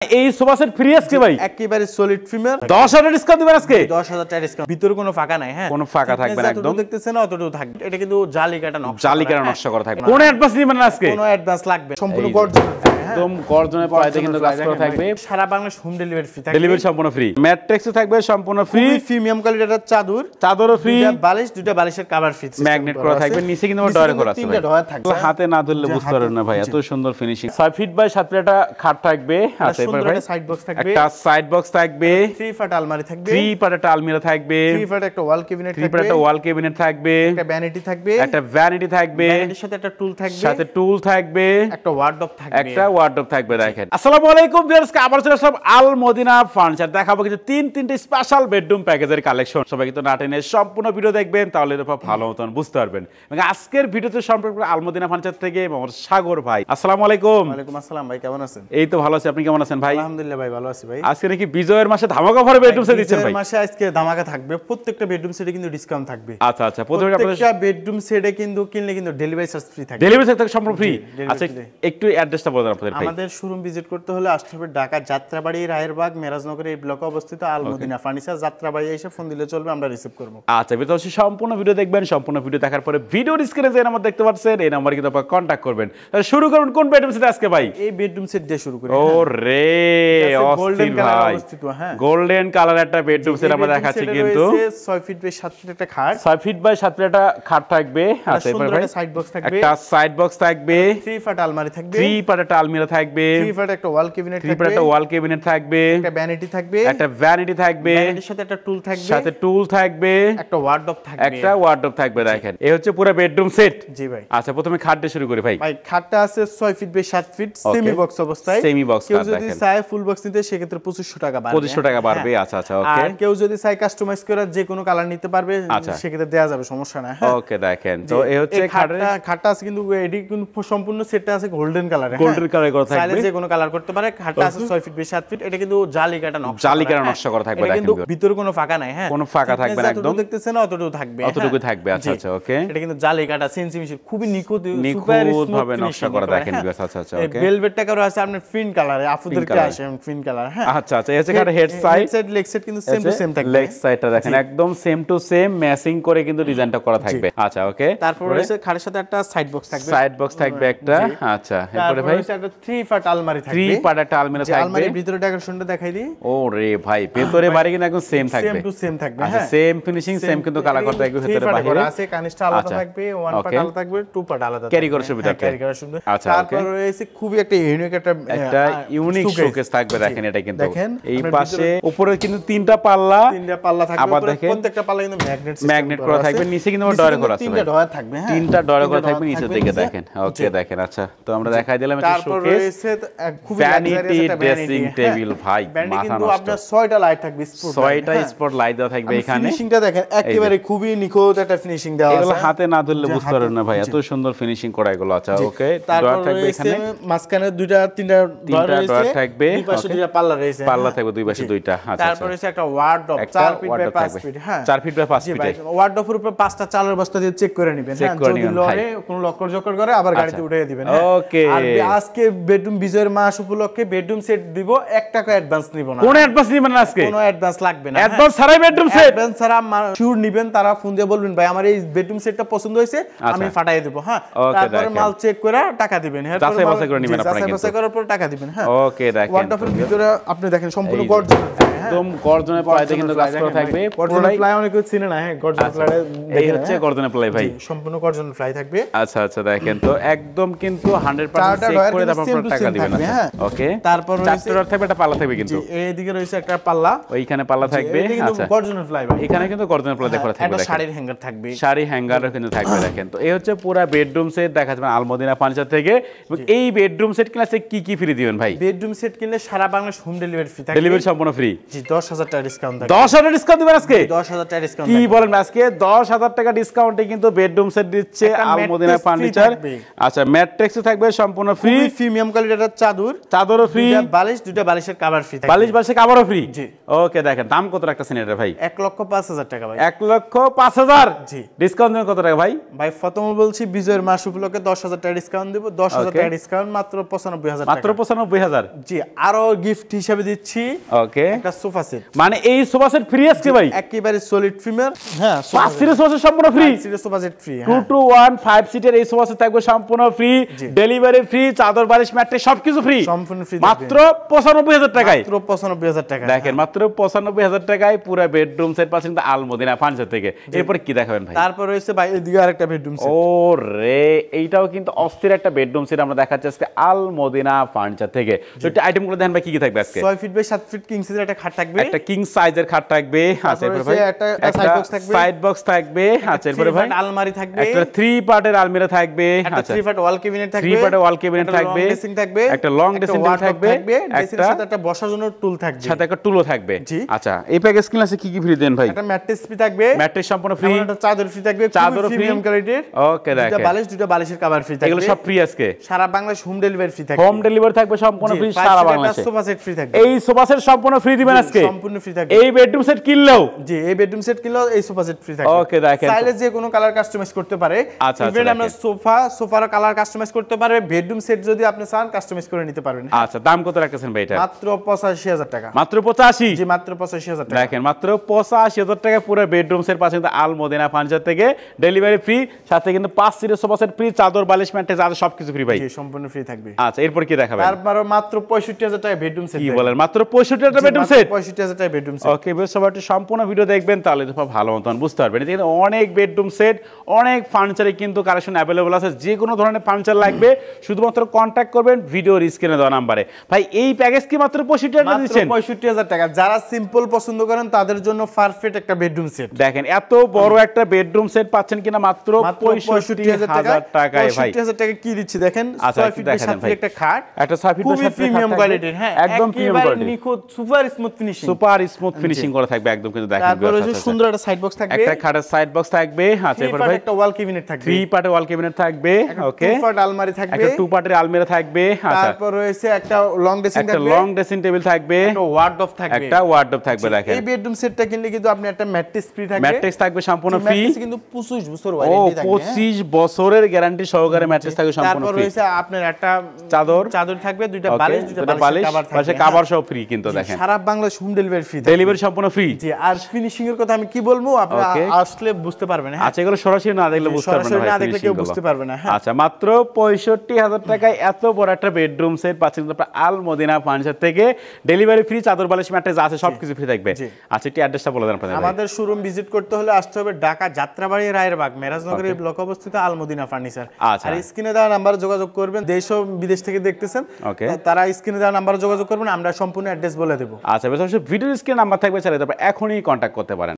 এই sofa set free আজকে ভাই একেবারে সলিড ফিমেল 10,000 ডিসকাউন্ট দিবেন আজকে 10,000 টাকা ডিসকাউন্ট ভিতরে কোনো ফাঁকা নাই হ্যাঁ কোনো ফাঁকা থাকবে না একদম দেখতেছেন না অতটুকু থাকবে এটা কিন্তু জালিকাটা নকশা করা থাকবে কোন অ্যাডভান্স দিবেন না আজকে কোনো অ্যাডভান্স লাগবে সম্পূর্ণ গর্জন একদম গর্জনের প্রাইসে কিন্তু কাজ করা থাকবে সারা বাংলাদেশ হোম ডেলিভারি ফ্রি থাকবে ডেলিভারি সম্পূর্ণ ফ্রি ম্যাট্রিক্সও থাকবে সম্পূর্ণ ফ্রি প্রিমিয়াম কোয়ালিটির চাদরও ফ্রি দুইটা বালিশের কভার ফ্রি ম্যাগনেট করা থাকবে নিচে কিন্তু ডয়ার করা আছে তিনটা ডয়ার থাকবে হাতে না ধরলে বুঝতে পারবেন না ভাই এত সুন্দর ফিনিশিং 6 ফিট বাই 7 ফিট একটা খাট থাকবে আচ্ছা এবার ভাই সাইড বক্স থাকবে একটা সাইড বক্স থাকবে 3 পাট আলমারি থাকবে 3 পাট একটা আলমিরা থাকবে 3 পাট একটা ওয়াল ক্যাবিনেট থাকবে 3 পাট একটা ওয়াল ক্যাবিনেট থাকবে একটা ভ্যানিটি থাকবে একটা ভ্যানিটি থাকবে ভ্যানিটির সাথে একটা টুল থাকবে একটা ওয়ার্ডরোব থাকবে দেখেন আসসালামু আলাইকুম ভিউয়ার্স আবার চলে আসলাম আল মদিনা ফার্নিচার দেখাবো কিন্তু তিনটে স্পেশাল বেডরুম প্যাকেজের কালেকশন সবাই কিন্তু না টেনে সম্পূর্ণ ভিডিও দেখবেন তাহলে এর ভালো মতন বুঝতে পারবেন এবং আজকের ভিডিওতে সম্পর্ক আল মদিনা ফার্নিচার থেকে আমার সাগর ভাই আসসালামু আলাইকুম ওয়ালাইকুম আসসালাম ভাই কেমন আছেন এই তো ভালো আছি আপনি কেমন আছেন ভাই আলহামদুলিল্লাহ ভাই ভালো আছি ভাই আজকে নাকি বিজয়ের মাসে ধামাকা ভরে বেডরুম সেট দিচ্ছেন ভাই বিজয়ের মাসে আজকে ধামাকা থাকবে প্রত্যেকটা বেডরুম সেটে কিন্তু ডিসকাউন্ট থাকবে আচ্ছা প্রথমে প্রত্যেকটা বেডরুম সেটে কিন্তু কিনলে কিন্তু ডেলিভারি চার্জ ফ্রি থাকবে ডেলিভারি চার্জ সম্পূর্ণ ফ্রি আচ্ছা একটু অ্যাড্রেসটা বলে দেন আপনাদের ভাই আমাদের শোরুম ভিজিট করতে হলে আসতে হবে ঢাকা যাত্রাবাড়ি রায়েরবাগ মেরাজনগরে এই ব্লকে অবস্থিত আল মদিনা ফার্নিচার যাত্রাবাড়ি এসে ফোন দিলে চলবে আমরা রিসিভ করব আচ্ছা ভিতরে সম্পূর্ণ ভিডিও দেখবেন সম্পূর্ণ ভিডিও দেখার পরে ভিডিওর স্ক্রিনে যে নাম্বার দেখতে পাচ্ছেন এই নাম্বারে কিন্তু আপনারা কন্টাক্ট করবেন তাহলে শুরু করুন কোন বেডরুম সেট আজকে ভাই এই বেডরুম সেট দিয়ে শুরু করি ওরে অস্থির ভাই গোল্ডেন কালার একটা বেডরুম সেট আমরা দেখাচ্ছি কিন্তু 6 ফিট বাই 7 ফিট একটা খাট 6 ফিট বাই 7 ফিট একটা খাট থাকবে আচ্ছা এবার ভাই সাইড বক্স থাকবে একটা সাইড বক্স থাকবে 3 পাট আলমারি থাকবে 3 পাট একটা আলমিরা থাকবে 3 পাট একটা ওয়াল ক্যাবিনেট থাকবে 3 পাট একটা ওয়াল ক্যাবিনেট থাকবে একটা ভ্যানিটি থাকবে একটা ভ্যানিটি থাকবে ভ্যানিটির সাথে একটা টুল থাকবে একটা ওয়ার্ডরোব থাকবে দেখেন এই হচ্ছে পুরো বেডরুম সেট জি ভাই আচ্ছা প্রথমে খাট দিয়ে শুরু করি ভাই খাটটা আছে 6 feet by 7 feet semi box অবস্থায় সেমি বক্স কেউ যদি চায় ফুল বক্স নিতে সেক্ষেত্রে 2500 টাকা বাড়বে 2500 টাকা বাড়বে আচ্ছা ওকে আর কেউ যদি চায় কাস্টমাইজ করে যে কোনো কালার নিতে পারবে সেক্ষেত্রে দেয়া যাবে সমস্যা না ওকে দেখেন তো এই হচ্ছে খাটটা আছে কিন্তু এডি কিন্তু সম্পূর্ণ সেটটা আছে গোল্ডেন কালারে করা থাকবে চাইলে যে কোনো কালার করতে পারে খাটটা আছে 6 ফিট বাই 7 ফিট এটা কিন্তু জালিকাটা নকশা করা থাকবে এটা কিন্তু ভিতরে কোনো ফাঁকা নাই হ্যাঁ কোনো ফাঁকা থাকবে না একদম দেখতেছেন না অতটুকু থাকবে আচ্ছা ওকে এটা কিন্তু জালিকাটা সেন্সিটিভ খুবই নিখুঁত ভাবে নকশা করা দেখেন আচ্ছা ওকে ভেলভেটটা করা আছে আপনার ফিন কালারে আপুদেরকে আসে ফিন কালার হ্যাঁ আচ্ছা এই হচ্ছে কাটা হেড সাইড লেগ সাইড কিন্তু সেম টু সেম থাকবে লেগ সাইডটা দেখেন একদম সেম টু সেম ম্যাচিং করে কিন্তু ডিজাইনটা করা থাকবে আচ্ছা ওকে তারপর রয়েছে খাটের সাথে একটা সাইড বক্স থাকবে একটা আচ্ছা এরপরে ভাই একটা 3 পাট আলমারি থাকবে 3 পাট একটা আলমিরা থাকবে আলমারির ভিতরে ডেকোরেশনটা দেখাই দিই ওরে ভাই ভিতরে বাইরে কিন্তু একদম সেম থাকবে সেম টু সেম থাকবে আচ্ছা সেম ফিনিশিং সেম কিন্তু কালার করতে থাকবে ভিতরে বাইরে আছে কানিস্টা আলাদা থাকবে 1 পাট আলাদা থাকবে 2 পাট আলাদা ক্যারি করার সুবিধা আচ্ছা তারপর রয়েছে খুবই একটা ইউনিক শোকেস থাকবে দেখেন এটা কিন্তু এই পাশে উপরে কিন্তু তিনটা পাল্লা থাকবে আবার দেখেন প্রত্যেকটা পাল্লা কিন্তু ম্যাগনেট করা থাকবে নিচে কিন্তু ডয়ার করা আছে তিনটা ডয়ার থাকবে হ্যাঁ তিনটা ডয়ার করা থাকবে নিচে দিকে দেখেন ওকে দেখেন আচ্ছা তো আমরা দেখাই দিলাম এটা শোকেস তারপর রয়েছে খুবই ভ্যানিটি ড্রেসিং টেবিল ভাই কিন্তু আপনার 6টা লাইট থাকবে স্পট 6টা স্পট লাইট দেওয়া থাকবে এখানে ফিনিশিংটা দেখেন একেবারে খুবই নিখুঁত একটা ফিনিশিং দেওয়া আছে এগুলো হাতে না ধরলে বুঝতে পারবেন না ভাই এত সুন্দর ফিনিশিং করা এগুলো আচ্ছা ওকে ডয়ার থাকবে এখানে মাঝখানে তিনটা ডয়ার থাকবে দুই পাশে দুইটা পাল্লা রয়েছে পাল্লা থাকবে দুই পাশে দুইটা আচ্ছা তারপর রয়েছে একটা ওয়ার্ডরোব 4 ফিট বাই 5 ফিট হ্যাঁ 4 ফিট বাই 5 ফিট ওয়ার্ডরোবের উপরে 5টা চালের বস্তা দিয়ে চেক করে নেবেন হ্যাঁ যদি লরে কোনো লক্কর জকর করে আবার গাড়িতে উঠিয়ে দিবেন ওকে আর আজকে বেডরুম বিজয়ের মাস উপলক্ষে বেডরুম সেট দিব 1 টাকা অ্যাডভান্স নিব না কোনো অ্যাডভান্স নিবেন না আজকে কোনো অ্যাডভান্স লাগবে না অ্যাডভান্স ছাড়াই বেডরুম সেট অ্যাডভান্স ছাড়া শিওর নিবেন তারা ফোন দিয়ে বলবেন ভাই আমার এই বেডরুম সেটটা পছন্দ হয়েছে আমি ফাটাই দেব হ্যাঁ তারপরে মাল চেক করে টাকা দিবেন হ্যাঁ যাচাই বাছাই করে নিবেন আপনারা কিন্তু যাচাই করার পর টাকা দিবেন হ্যাঁ ওকে দেখেন ওয়ার্ডরোবের ভিতরে আপনি দেখেন সম্পূর্ণ গর্জন একদম গর্জনের প্লাইতে কিন্তু কাজ করা থাকবে গর্জনের প্লাই অনেক কিছু চিনে না হ্যাঁ গর্জনের প্লাই এই হচ্ছে গর্জনের প্লাই ভাই সম্পূর্ণ গর্জনের প্লাই থাকবে আচ্ছা দেখেন তো একদম কিন্তু 100% চেক করে তারপর টাকা দিবেন ওকে তারপর চারটা ডট থাকবে একটা পাল্লা থাকবে কিন্তু এইদিকে রয়েছে একটা পাল্লা ওইখানে পাল্লা থাকবে আচ্ছা গর্জনের প্লাই ভাই এখানে কিন্তু গর্জনের প্লাই দেখো থাকবে একটা শাড়ির হ্যাঙ্গার থাকবে শাড়ি হ্যাঙ্গারও কিন্তু থাকবে দেখেন তো এই হচ্ছে পুরো বেডরুম সেট দেখা যাবে আল মদিনা ফার্নিচার থেকে এবং এই বেডরুম সেট কিনলে কি কি ফ্রি দিবেন ভাই বেডরুম সেট কিনলে সারা বাংলাদেশ হোম ডেলিভারি ফ্রি থাকবে ডেলিভারি সম্পূর্ণ ফ্রি জি জি 10,000 টাকা ডিসকাউন্ট থাকবে। 10,000 ডিসকাউন্ট দিবেন আজকে? 10,000 টাকা ডিসকাউন্ট। কি বলেন আজকে 10,000 টাকা ডিসকাউন্টে কিন্তু বেডরুম সেট দিচ্ছে আল মদিনা ফার্নিচার। আচ্ছা ম্যাট্রিক্সও থাকবে সম্পূর্ণ ফ্রি, প্রিমিয়াম কোয়ালিটির চাদরও ফ্রি, দুইটা বালিশের কভার ফ্রি থাকবে। বালিশের কভারও ফ্রি। জি ওকে দেখেন দাম কত রাখতেছেন এটা ভাই? 1,05,000 টাকা ভাই। 1,05,000 জি। ডিসকাউন্ট দেন কত টাকা ভাই? ভাই প্রথমে বলছি বিজয়ের মাস উপলক্ষে 10,000 টাকা ডিসকাউন্ট দেব। 10,000 টাকা ডিসকাউন্ট মাত্র 95,000 টাকা। মাত্র 95,000। জি আরো গিফট হিসেবে দিচ্ছি ওকে একটা সোফা সেট। মানে এই সোফা সেট ফ্রি আজকে ভাই? একেবারে সলিড ফিমেল। হ্যাঁ 5 সিটের সোফা সেট সম্পূর্ণ ফ্রি। 5 সিটের সোফা সেট ফ্রি। 2 to 1 5 সিটের এই সোফা সেট থাকবে সম্পূর্ণ ফ্রি, ডেলিভারি ফ্রি, চাদর বালিশ ম্যাট্রেস সবকিছু ফ্রি, সম্পূর্ণ ফ্রি মাত্র 95,000 টাকায়। মাত্র 95,000 টাকা। দেখেন মাত্র 95,000 টাকায় পুরো বেডরুম সেট পাচ্ছেন আল মদিনা ফার্নিচার থেকে। এরপর কি দেখাবেন ভাই? তারপর রয়েছে ভাই এদিকে আরেকটা বেডরুম সেট। ও রে এইটাও কিন্তু অস্থির একটা বেডরুম সেট আমরা দেখাচ্ছি আজকে আল মদিনা ফার্নিচার থেকে। তো এটা আইটেমগুলো দেখেন ভাই কি কি থাকবে আজকে? 6 ফিট বাই 7 ফিট কিং সাইজের একটা খাট থাকবে, একটা কিং সাইজের খাট থাকবে। আচ্ছা এরপর ভাই একটা সাইড বক্স থাকবে, সাইড বক্স থাকবে। আচ্ছা এরপর ভাই আলমারি থাকবে, একটা 3 পার্টের আলমিরা থাকবে। আচ্ছা 3 পার্ট ওয়াল ক্যাবিনেট থাকবে, 3 পার্টের ওয়াল ক্যাবিনেট থাকবে, ড্রেসিং থাকবে, একটা লং ড্রেসিং টেবিল থাকবে, ড্রেসিং সাথে একটা বসার জন্য টুল থাকবে, সাথে একটা টুলও থাকবে। আচ্ছা এই প্যাকেজ ক্লাসে কি কি ফ্রি দেন ভাই? একটা ম্যাট্রেস ফ্রি থাকবে, ম্যাট্রেস সম্পূর্ণ ফ্রি, একটা চাদর ফ্রি থাকবে, চাদর ফ্রি প্রিমিয়াম কোয়ালিটির। ওকে দেখেন দুটো বালিশের কভার ফ্রি থাকবে। এগুলো সব ফ্রি আজকে। সারা বাংলাদেশ হোম ডেলিভারি ফ্রি থাকবে। হোম ডেলিভারি থাকবে সম্পূর্ণ ফ্রি সারা বাংলাদেশে। সোফা সেট ফ্রি থাকবে। এই সোফা সেট সম্পূর্ণ ফ্রি দিবেন আজকে? সম্পূর্ণ ফ্রি থাকবে। এই বেডরুম সেট কিনলেও? জি এই বেডরুম সেট কিনলেও এই সোফা সেট ফ্রি থাকবে। ওকে দেখেন চাইলে যে কোনো কালার কাস্টমাইজ করতে পারে। আচ্ছা ইভেন আমরা সোফার কালার কাস্টমাইজ করতে পারে, বেডরুম সেট যদি আপনি চান কাস্টমাইজ করে নিতে পারবেন। আচ্ছা দাম কত রাখতেছেন ভাই এটা? মাত্র 85,000 টাকা। মাত্র 85? জি মাত্র 85,000 টাকা। দেখেন মাত্র 85,000 টাকা পুরো বেডরুম সেট পাচ্ছেন আল মদিনা ফার্নিচার থেকে, ডেলিভারি ফ্রি, সাথে কিন্তু 5 সিটের সোফা সেট ফ্রি, চাদর বালিশ ম্যাট্রেস আর সবকিছু ফ্রি ভাই। জি সম্পূর্ণ ফ্রি থাকবে। আচ্ছা এরপর কি দেখাবেন? তারপর মাত্র 65,000 টাকা বেডরুম সেট। কি বলেন মাত্র 65,000 টাকা বেডরুম সেট? 65,000 টাকা বেডরুম সেট। ওকে বেশ সবাই সম্পূর্ণ ভিডিও দেখবেন তাহলে তো ভালো মতন বুঝতে পারবেন। এখানে অনেক বেডরুম সেট, অনেক ফার্নিচারে কিন্তু কালেকশন अवेलेबल আছে। যে কোনো ধরনের ফার্নিচার লাগবে শুধুমাত্র কন্টাক্ট করবেন ভিডিওর স্ক্রিনে দেওয়া নম্বরে। ভাই এই প্যাকেজ কি মাত্র 65,000 টাকা দিচ্ছেন? 65,000 টাকা। যারা সিম্পল পছন্দ করেন তাদের জন্য পারফেক্ট একটা বেডরুম সেট। দেখেন এত বড় একটা বেডরুম সেট পাচ্ছেন কিনা মাত্র 65,000 টাকায় ভাই। 65,000 টাকা কি দিচ্ছি দেখেন? 6 ফিট বাই 7 ফিট একটা খাট, একটা 6 ফিট বাই 7 ফিট প্রিমিয়াম কোয়ালিটির। হ্যাঁ একদম প্রিমিয়াম কোয়ালিটি, নিখুঁত super smooth finishing, super smooth finishing করা থাকবে একদম। কিন্তু দেখেন তারপর হচ্ছে সুন্দর একটা সাইড বক্স থাকবে, একটা খাটের সাইড বক্স থাকবে। আচ্ছা এরপর ভাই একটা ওয়াল ক্যাবিনেট থাকবে, 3 পার্টের ওয়াল ক্যাবিনেট থাকবে। ওকে 2 পার্ট আলমারি থাকবে, একটা 2 পার্টের আলমিরা থাকবে। আচ্ছা তারপর রয়েছে একটা লং ড্রেসিং থাকবে, একটা লং ড্রেসিং টেবিল থাকবে, একটা ওয়ার্ডরোব থাকবে, একটা ওয়ার্ডরোব থাকবে। দেখেন এই বেডরুম সেটটা কিনলে কিন্তু আপনি একটা ম্যাট্রেস ফ্রি থাকবে, ম্যাট্রেস থাকবে সম্পূর্ণ ফ্রি, ম্যাট্রেস কিন্তু 25 বছর ওয়ারেন্টি থাকবে। 25 বছরের গ্যারান্টি সহকারে ম্যাট্রেস থাকবে সম্পূর্ণ ফ্রি। তারপর রয়েছে আপনার একটা চাদর থাকবে, দুইটা বালিশ, দুইটা বালিশ পাশে কভার সব ফ্রি কিন্তু দেখেন। সারা Bangladesh home delivery free, delivery সম্পূর্ণ ফ্রি। জি আর ফিনিশিং এর কথা আমি কি বলবো, আপনি আসলে বুঝতে পারবেন। হ্যাঁ আচ্ছা এগুলো সরাসরি না দেখলে বুঝতে পারবেন না, সরাসরি না দেখলে কেউ বুঝতে পারবে না। হ্যাঁ আচ্ছা মাত্র 65,000 টাকায় এত বড় একটা বেডরুম সেট পাচ্ছেন আপনারা আল মদিনা ফার্নিচার থেকে, ডেলিভারি ফ্রি, চাদর বালিশ ম্যাট্রেস আছে সবকিছু ফ্রি থাকবে। আচ্ছা একটু অ্যাড্রেসটা বলে দেন আপনাদের। আমাদের শোরুম ভিজিট করতে হলে আসতে হবে ঢাকা যাত্রাবাড়ি রায়েরবাগ মেরাজনগরের ব্লক অবস্থিত আল মদিনা ফার্নিচার। আর স্ক্রিনে দেওয়া নাম্বারে যোগাযোগ করবেন, দেশ ও বিদেশ থেকে দেখতেছেন তারা স্ক্রিনে দেওয়া নাম্বারে যোগাযোগ করবেন, আমরা সম্পূর্ণ অ্যাড্রেস বলে দেব। আচ্ছা ভিডিও স্ক্রিনে নাম্বার থাকবে, চাইলে তারপর এখনই কন্ট্যাক্ট করতে পারেন।